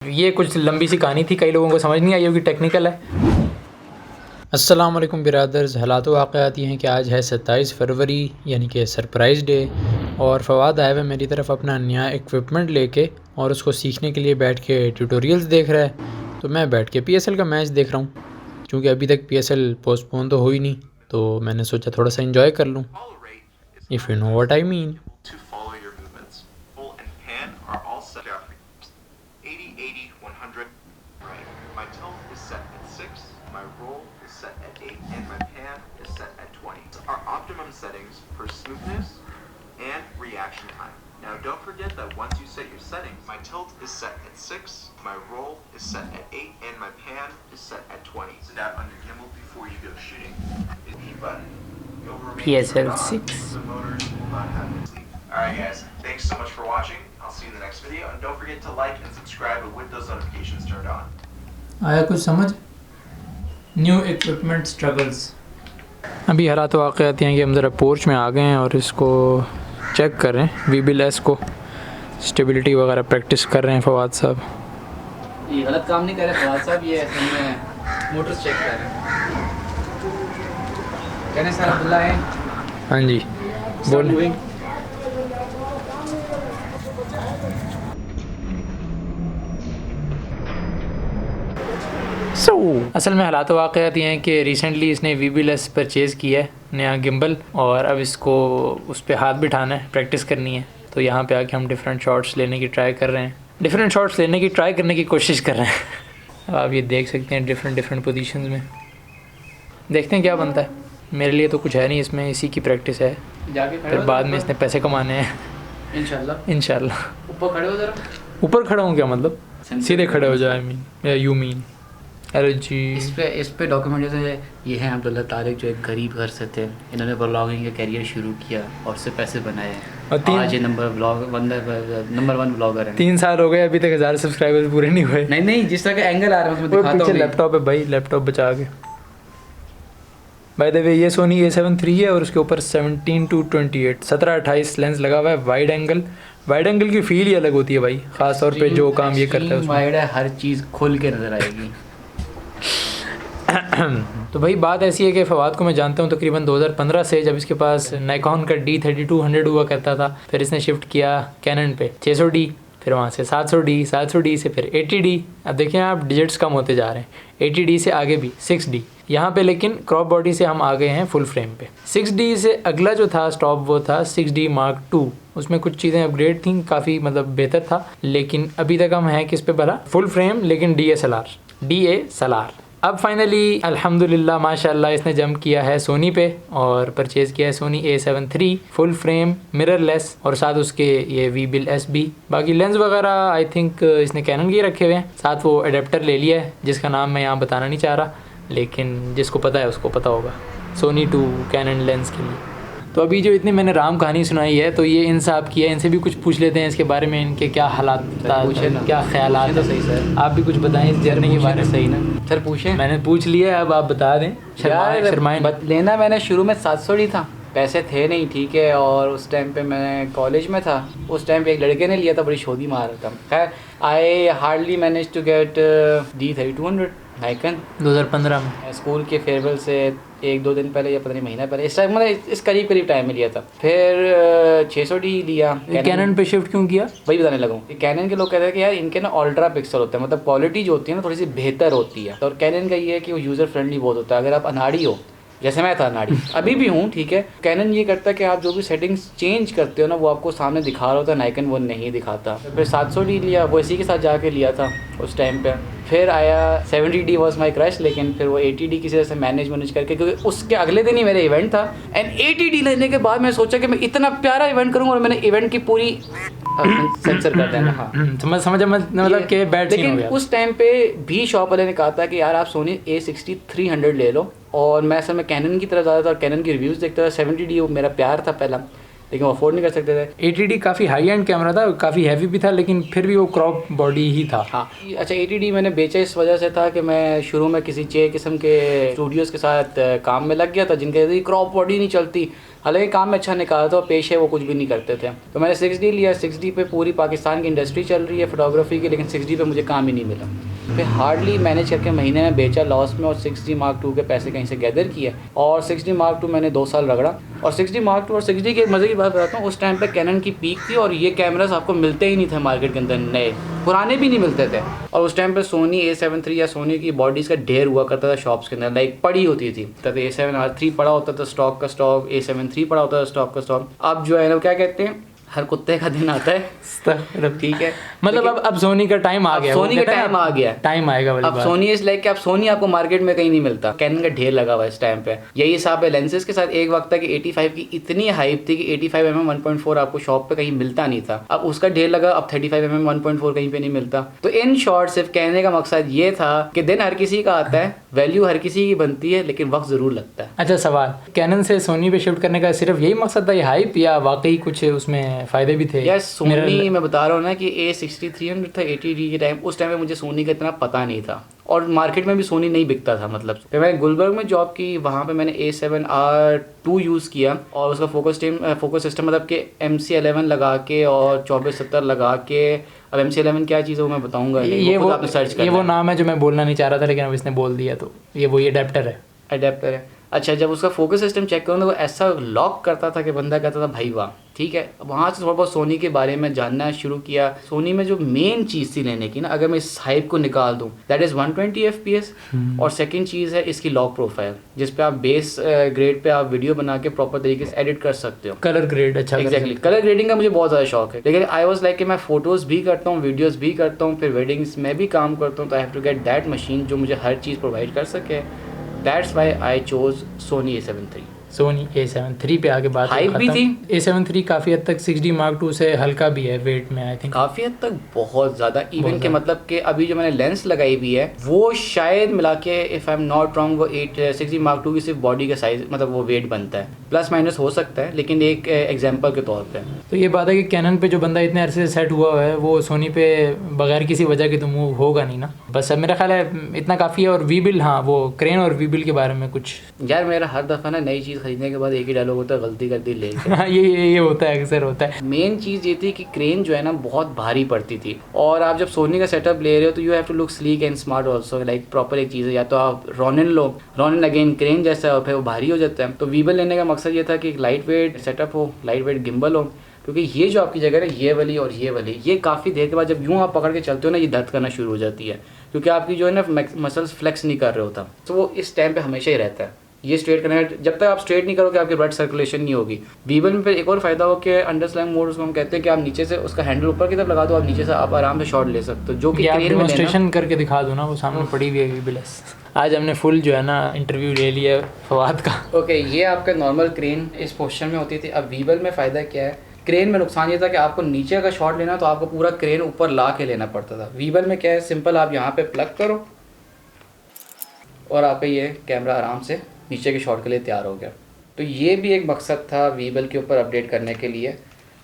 ये कुछ लंबी सी कहानी थी, कई लोगों को समझ नहीं आई होगी, टेक्निकल है। अस्सलाम वालेकुम बिरादर्स, हालात वाक़यात ये हैं कि आज है 27 फरवरी यानी कि सरप्राइज़ डे, और फ़वाद आया हुआ मेरी तरफ अपना नया इक्विपमेंट लेके और उसको सीखने के लिए बैठ के ट्यूटोरियल्स देख रहा है। तो मैं बैठ के पीएसएल का मैच देख रहा हूँ, क्योंकि अभी तक पीएसएल पोस्टपोन तो हो ही नहीं, तो मैंने सोचा थोड़ा सा इंजॉय कर लूँ, if you know what I mean. Settings for smoothness and reaction time. Now don't forget that once you set your settings, my tilt is set at 6, my roll is set at 8, and my pan is set at 20. Sit down on your gimbal before you go shooting. Hit the button. You'll remain PSL on. 6. The motors will not have to sleep. Alright guys, thanks so much for watching. I'll see you in the next video, and don't forget to like and subscribe with those notifications turned on. आया कुछ समझ? New equipment struggles. अभी हालात वाक़यात हैं कि हम ज़रा porch में आ गए हैं और इसको चेक कर रहे हैं, VBLS को स्टेबिलिटी वगैरह प्रैक्टिस कर रहे हैं फवाद साहब। ये गलत काम नहीं कर रहे फवाद साहब, ये असल में मोटर्स चेक कर रहे हैं। कहने सर अब्दुल्ला है। हाँ जी बोल। असल में हालात वाक़यात ये हैं कि रिसेंटली इसने VBLS परचेज़ किया है, नया गिम्बल, और अब इसको उस पर हाथ बिठाना है, प्रैक्टिस करनी है। तो यहाँ पे आके हम डिफरेंट शॉट्स लेने की ट्राई कर रहे हैं, डिफरेंट शॉट्स लेने की ट्राई करने की कोशिश कर रहे हैं। अब आप ये देख सकते हैं डिफरेंट पोजीशंस में, देखते हैं क्या बनता है। मेरे लिए तो कुछ है नहीं इसमें, इसी की प्रैक्टिस है, फिर बाद में इसने पैसे कमाने हैं इंशाल्लाह। ऊपर खड़े हो जरा। ऊपर खड़ा हूँ क्या मतलब? सीधे खड़े हो जाए, आई मीन यू मीन। अरे जी इस पे डॉक्यूमेंट जैसे ये हैं अब्दुल्ला तारिक, जो एक गरीब घर से थे, इन्होंने ब्लॉगिंग का करियर शुरू किया और उससे पैसे बनाए, और आज ये नंबर 1 ब्लॉगर हैं। 3 साल हो गए, अभी तक 1000 सब्सक्राइबर्स पूरे नहीं हुए। नहीं जिस तरह का एंगल आ रहा है उसमें दिखाता हूं। पीछे लैपटॉप है भाई, लैपटॉप बचा के। बाय द वे ये सोनी A7 III है और उसके ऊपर 17-28 17-28 लेंस लगा हुआ है। वाइड एंगल की फील ही अलग होती है भाई, ख़ास तौर पे जो काम ये करता है वाइड है, हर चीज़ खुल के नज़र आएगी। तो भाई बात ऐसी है कि फवाद को मैं जानता हूँ तकरीबन 2015 से, जब इसके पास नाइकॉन का D3200 हुआ करता था। फिर इसने शिफ्ट किया कैनन पे 600D, फिर वहाँ से 700D से फिर 80D। अब देखिए आप डिजिट्स कम होते जा रहे हैं। 80D से आगे भी 6D, यहाँ पे लेकिन क्रॉप बॉडी से हम आ गए हैं फुल फ्रेम पे। 6D से अगला जो था स्टॉप वो था 6D Mark II। उसमें कुछ चीज़ें अपग्रेड थी, काफ़ी मतलब बेहतर था, लेकिन अभी तक हम हैं किस पे भला, फुल फ्रेम लेकिन DA SLR। अब फाइनली अल्हम्दुलिल्लाह माशाल्लाह इसने जंप किया है सोनी पे और परचेज़ किया है Sony A7 III full frame mirrorless, और साथ उसके ये VBLS भी। बाकी लेंस वगैरह आई थिंक इसने कैनन के रखे हुए हैं, साथ वो एडेप्टर ले लिया है जिसका नाम मैं यहाँ बताना नहीं चाह रहा, लेकिन जिसको पता है उसको पता होगा, सोनी टू कैनन लेंस के लिए। तो अभी जो इतनी मैंने राम कहानी सुनाई है, तो ये इन साहब की है, इनसे भी कुछ पूछ लेते हैं इसके बारे में, इनके क्या हालात, क्या ख्यालात। तो सही सर, आप भी कुछ बताएं इस जर्नी के बारे में। सही ना सर, पूछें। मैंने पूछ लिया, अब आप बता दें। शर्माएं लेना मैंने शुरू में 700D था, पैसे थे नहीं, ठीक है, और उस टाइम पे मैं कॉलेज में था। उस टाइम पे एक लड़के ने लिया था, बड़ी शोधी मार रहा था। खैर I hardly manage to get D3200 Nikon 2015 में स्कूल के फेयरवेल से 1-2 दिन पहले या पता नहीं महीना पहले, इस टाइम मतलब इस करीब टाइम में लिया था। फिर 600D लिया। कैनन पे शिफ्ट क्यों किया? वही बताने लगा हूँ। कैनन के लोग कहते हैं कि यार इनके ना अल्ट्रा पिक्सल होते हैं, मतलब क्वालिटी जो होती है ना थोड़ी सी बेहतर होती है, और कैनन का ये है कि वो यूज़र फ्रेंडली बहुत होता है। अगर आप अनाड़ी हो, जैसे मैं था अनाड़ी, अभी भी हूँ, ठीक है, कैनन ये करता है कि आप जो भी सेटिंग्स चेंज करते हो ना वो आपको सामने दिखा रहा होता है, नाइकन वो नहीं दिखाता। फिर 700D लिया, वो इसी के साथ जाके लिया था उस टाइम पे। फिर आया 70D वॉज माई क्रश, लेकिन फिर वो 80D किसी तरह से मैनेज करके, क्योंकि उसके अगले दिन ही मेरा इवेंट था। एंड 80D लेने के बाद मैं सोचा कि मैं इतना प्यारा इवेंट करूँगा, और मैंने इवेंट की पूरी सेंसर कर देना। हाँ समझ मतलब कि बैड सीन हो गया। उस टाइम पे भी शॉप वाले ने कहा था कि यार आप सोनी A6300 ले लो, और मैं असल में कैनन की तरफ ज़्यादा था और कैनन की रिव्यूज़ देखता था। 70D वो मेरा प्यार था पहला, लेकिन वो अफोर्ड नहीं कर सकते थे। 80D काफ़ी हाई एंड कैमरा था, काफ़ी हैवी भी था, लेकिन फिर भी वो क्रॉप बॉडी ही था। हाँ अच्छा 80D मैंने बेचा इस वजह से था कि मैं शुरू में किसी चे किस्म के स्टूडियोज़ के साथ काम में लग गया था जिनके क्रॉप बॉडी नहीं चलती, हालांकि काम में अच्छा निकाला था, पेश है वो कुछ भी नहीं करते थे। तो मैंने 6D लिया। 6D पे पूरी पाकिस्तान की इंडस्ट्री चल रही है फोटोग्राफी की, लेकिन 6D पे मुझे काम ही नहीं मिला। फिर हार्डली मैनेज करके महीने में बेचा लॉस में, और 6D Mark II के पैसे कहीं से गैदर किए, और 6D Mark II मैंने 2 साल रगड़ा। और 6D Mark II और 6D की एक मज़े की बात बताता हूँ, उस टाइम पे कैनन की पीक थी और ये कैमरास आपको मिलते ही नहीं थे मार्केट के अंदर, नए पुराने भी नहीं मिलते थे। और उस टाइम पे सोनी A7 III या सोनी की बॉडीज़ का ढेर हुआ करता था शॉप्स के अंदर, लाइक पड़ी होती थी। तब A7R III पड़ा होता था स्टॉक का स्टॉक, A7 III पड़ा होता था स्टॉक का स्टॉक। अब जो है ना क्या कहते हैं, हर कुत्ते का दिन आता है, ठीक है। मतलब अब सोनी का टाइम आ गया, सोनी का टाइम आ गया, टाइम आएगा वाली अब बात। सोनी इज लाइक कि अब सोनी आपको मार्केट में कहीं नहीं मिलता, कैनन का ढेर लगा हुआ है इस टाइम पे। यही हिसाब है लेंसेज के साथ। एक वक्त था कि 85 की इतनी हाइप थी कि 85mm 1.4 आपको शॉप पे कहीं मिलता नहीं था, अब उसका ढेर लगा। अब 35mm 1.4 कहीं पे नहीं मिलता। तो इन शॉर्ट सिर्फ कहने का मकसद ये था कि दिन हर किसी का आता है, वैल्यू हर किसी की बनती है, लेकिन वक्त जरूर लगता है। अच्छा सवाल, कैनन से सोनी पे शिफ्ट करने का सिर्फ यही मकसद था, ये हाइप, या वाकई कुछ उसमें फायदे भी थे? सोनी मैं बता रहा हूँ ना कि A6300 था 80D के टाइम, उस टाइम में मुझे सोनी का इतना पता नहीं था, और मार्केट में भी सोनी नहीं बिकता था। मतलब फिर मैंने गुलबर्ग में जॉब की, वहाँ पे मैंने A7R II यूज़ किया, और उसका फोकस सिस्टम मतलब कि MC11 लगा के और 2470 लगा के। अब MC11 क्या चीज़ है वो मैं बताऊँगा, वो आपने सर्च करना। ये वो नाम है जो मैं बोलना नहीं चाह रहा था, लेकिन अब इसने बोल दिया, तो ये वही अडेप्टर है। अच्छा, जब उसका फोकस सिस्टम चेक करूँ तो वो ऐसा लॉक करता था कि बंदा कहता था भाई वाह, ठीक है। वहाँ से थोड़ा बहुत सोनी के बारे में जानना शुरू किया। सोनी में जो मेन चीज़ थी लेने की ना, अगर मैं इस हाइप को निकाल दूँ, दैट इज़ 120 FPS, और सेकंड चीज़ है इसकी लॉक प्रोफाइल, जिस पे आप बेस ग्रेड पे आप वीडियो बना के प्रॉपर तरीके से एडिट कर सकते हो। कलर ग्रेड, अच्छा एग्जैक्टली कलर ग्रेडिंग का मुझे बहुत ज़्यादा शौक है, लेकिन आई वॉज लाइक कि मैं फोटोज़ भी करता हूँ, वीडियोज़ भी करता हूँ, फिर वेडिंग्स में भी काम करता हूँ, तो I have to get that machine जो मुझे हर चीज़ प्रोवाइड कर सके। That's why I chose Sony A7 III। Soni A7 III पे आगे बात हाइप भी थी। A7 III काफ़ी हद तक 6D Mark II से हल्का भी है वेट में, आई थिंक काफ़ी हद तक बहुत ज़्यादा, इवन के मतलब कि अभी जो मैंने लेंस लगाई हुई है वो शायद मिला के if I am not wrong वो 6D Mark II की सिर्फ बॉडी का साइज, मतलब वो वेट बनता है, प्लस माइनस हो सकता है, लेकिन एक एग्जाम्पल के तौर पर। तो ये बात है कि कैनन पे जो बंदा इतने अरसे से सेट हुआ है वो सोनी पे बगैर किसी वजह के तो मूव होगा नहीं ना। बस अब मेरा ख्याल है इतना काफ़ी है। और वीबिल, हाँ वो क्रेन और वीबिल के बारे में कुछ यार, मेरा हर दफ़ा ना नई चीज़ खरीदने के बाद एक ही डायलॉग होता है, गलती कर दी ले। हाँ ये होता है, अक्सर होता है। मेन चीज़ ये थी कि क्रेन जो है ना बहुत भारी पड़ती थी, और आप जब सोनी का सेटअप ले रहे हो तो you have to look sleek and smart also, like proper एक चीज़ है, या तो आप रॉनिन लो, रॉनिन अगेन क्रेन जैसा है, फिर वो भारी हो जाता है। तो वीबल लेने का मकसद ये था कि एक लाइट वेट सेटअप हो, लाइट वेट गिम्बल हो, क्योंकि ये जो आपकी जगह है ये वाली और ये वाली, ये काफ़ी देर के बाद जब यूँ आप पकड़ के चलते हो ना, ये दर्द करना शुरू हो जाती है, क्योंकि आपकी जो है ना मसल्स फ्लेक्स नहीं कर रहे होता, तो वो इस टाइम पे हमेशा ही रहता है। ये स्ट्रेट करना है, जब तक आप स्ट्रेट नहीं करोगे आपकी ब्लड सर्कुलेशन नहीं होगी। वीबल में फिर एक और फायदा हो कि अंडर स्लैंग मोड उसको हम कहते हैं कि आप नीचे से उसका हैंडल ऊपर की तरफ लगा दो, आप नीचे से आप आराम से शॉट ले सकते हो, जो कि क्रेन में डेमोंस्ट्रेशन करके दिखा दो ना, वो सामने पड़ी हुई है वीबलेस। आज हमने फुल जो है ना इंटरव्यू ले लिया फवाद का। ओके, ये आपका नॉर्मल क्रेन इस पोजीशन में होती थी। अब वीबल में फ़ायदा क्या है, क्रेन में नुकसान ये था कि आपको नीचे का शॉट लेना तो आपको पूरा क्रेन ऊपर ला के लेना पड़ता था। वीबल में क्या है, सिंपल आप यहाँ पे प्लग करो और आपका ये कैमरा आराम से नीचे के शॉट के लिए तैयार हो गया। तो ये भी एक मकसद था वीबल के ऊपर अपडेट करने के लिए।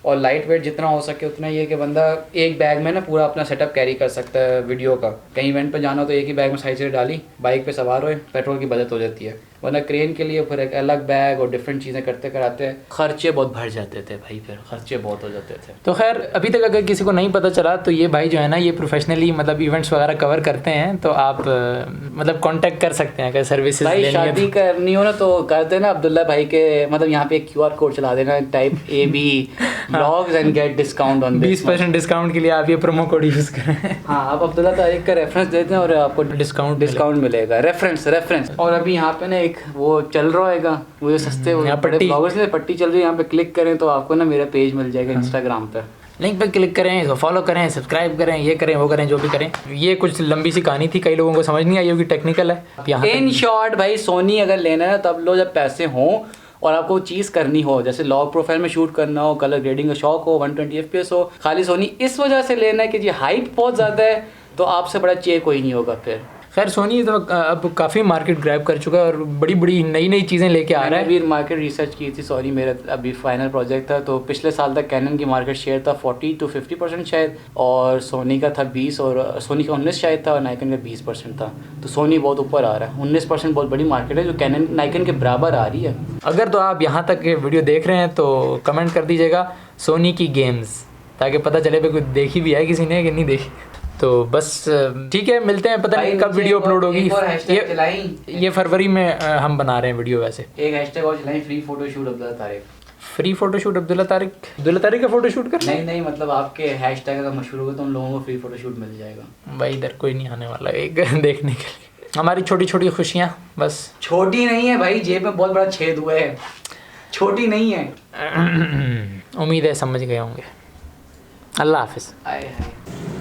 और लाइट वेट जितना हो सके उतना, ये कि बंदा एक बैग में ना पूरा अपना सेटअप कैरी कर सकता है वीडियो का। कहीं इवेंट पे जाना हो तो एक ही बैग में साइड से डाली, बाइक पे सवार हुए, पेट्रोल की बचत हो जाती है। वरना क्रेन के लिए फिर एक अलग बैग और डिफरेंट चीज़ें करते कराते खर्चे बहुत बढ़ जाते थे भाई, फिर खर्चे बहुत हो जाते थे। तो खैर अभी तक अगर किसी को नहीं पता चला तो ये भाई जो है ना ये प्रोफेशनली मतलब इवेंट्स वगैरह कवर करते हैं, तो आप मतलब कांटेक्ट कर सकते हैं अगर सर्विसेज भाई शादी करनी हो ना तो कर देना अब्दुल्ला भाई के, मतलब यहाँ पे एक QR कोड चला देना, type AB blogs and get discount on 20% discount के लिए आप ये प्रोमो कोड यूज़ करें। हाँ, आप अब्दुल्ला तारिक का रेफरेंस देते हैं और आपको डिस्काउंट मिलेगा, रेफरेंस। और अभी यहाँ पे ना एक वो चल रहा है वो जो सस्ते ब्लॉगर्स ने पट्टी चल रही है, यहाँ पे क्लिक करें तो आपको ना मेरा पेज मिल जाएगा इंस्टाग्राम पे, लिंक पे क्लिक करें, इसको फॉलो करें, सब्सक्राइब करें, ये करें वो करें, जो भी करें। ये कुछ लंबी सी कहानी थी, कई लोगों को समझ नहीं आई होगी, टेक्निकल है। इन शॉर्ट भाई सोनी अगर लेना है तब लो जब पैसे हों और आपको चीज़ करनी हो, जैसे लॉग प्रोफाइल में शूट करना हो, कलर ग्रेडिंग का शौक हो, 120 FPS हो, खाली सोनी इस वजह से लेना है कि जी हाइप बहुत ज़्यादा है, तो आपसे बड़ा चाहिए कोई नहीं होगा फिर। खैर सोनी तो अब काफ़ी मार्केट ग्रैब कर चुका है और बड़ी बड़ी नई नई चीज़ें लेके आ रहा मैंने है। अभी मार्केट रिसर्च की थी, सॉरी मेरा अभी फाइनल प्रोजेक्ट था, तो पिछले साल तक कैनन की मार्केट शेयर था 40 to 50% शायद, और सोनी का था 20, और सोनी का 19 शायद था, और नाइकन का 20% था। तो सोनी बहुत ऊपर आ रहा है, 19% बहुत बड़ी मार्केट है जो कैनन नाइकन के बराबर आ रही है। अगर तो आप यहाँ तक ये वीडियो देख रहे हैं तो कमेंट कर दीजिएगा सोनी की गेम्स, ताकि पता चले भाई कुछ देखी भी है किसी ने कि नहीं देखी। तो बस ठीक है, मिलते हैं, पता नहीं कब वीडियो अपलोड होगी। ये फरवरी में हम बना रहे हैं वीडियो। वैसे एक हैशटैग और चलाएं, free photoshoot Abdullah Tariq. Free photoshoot Abdullah Tariq का फोटोशूट कर। नहीं मतलब आपके हैशटैग अगर मशहूर होगा तो उन लोगों को फ्री फोटोशूट मिल जाएगा। भाई इधर कोई नहीं आने वाला एक देखने के लिए। हमारी छोटी छोटी खुशियाँ बस। छोटी नहीं है भाई, जेब में बहुत बड़ा छेद हुआ है, छोटी नहीं है। उम्मीद है समझ गए होंगे। अल्लाह हाफिज़। आए हाय।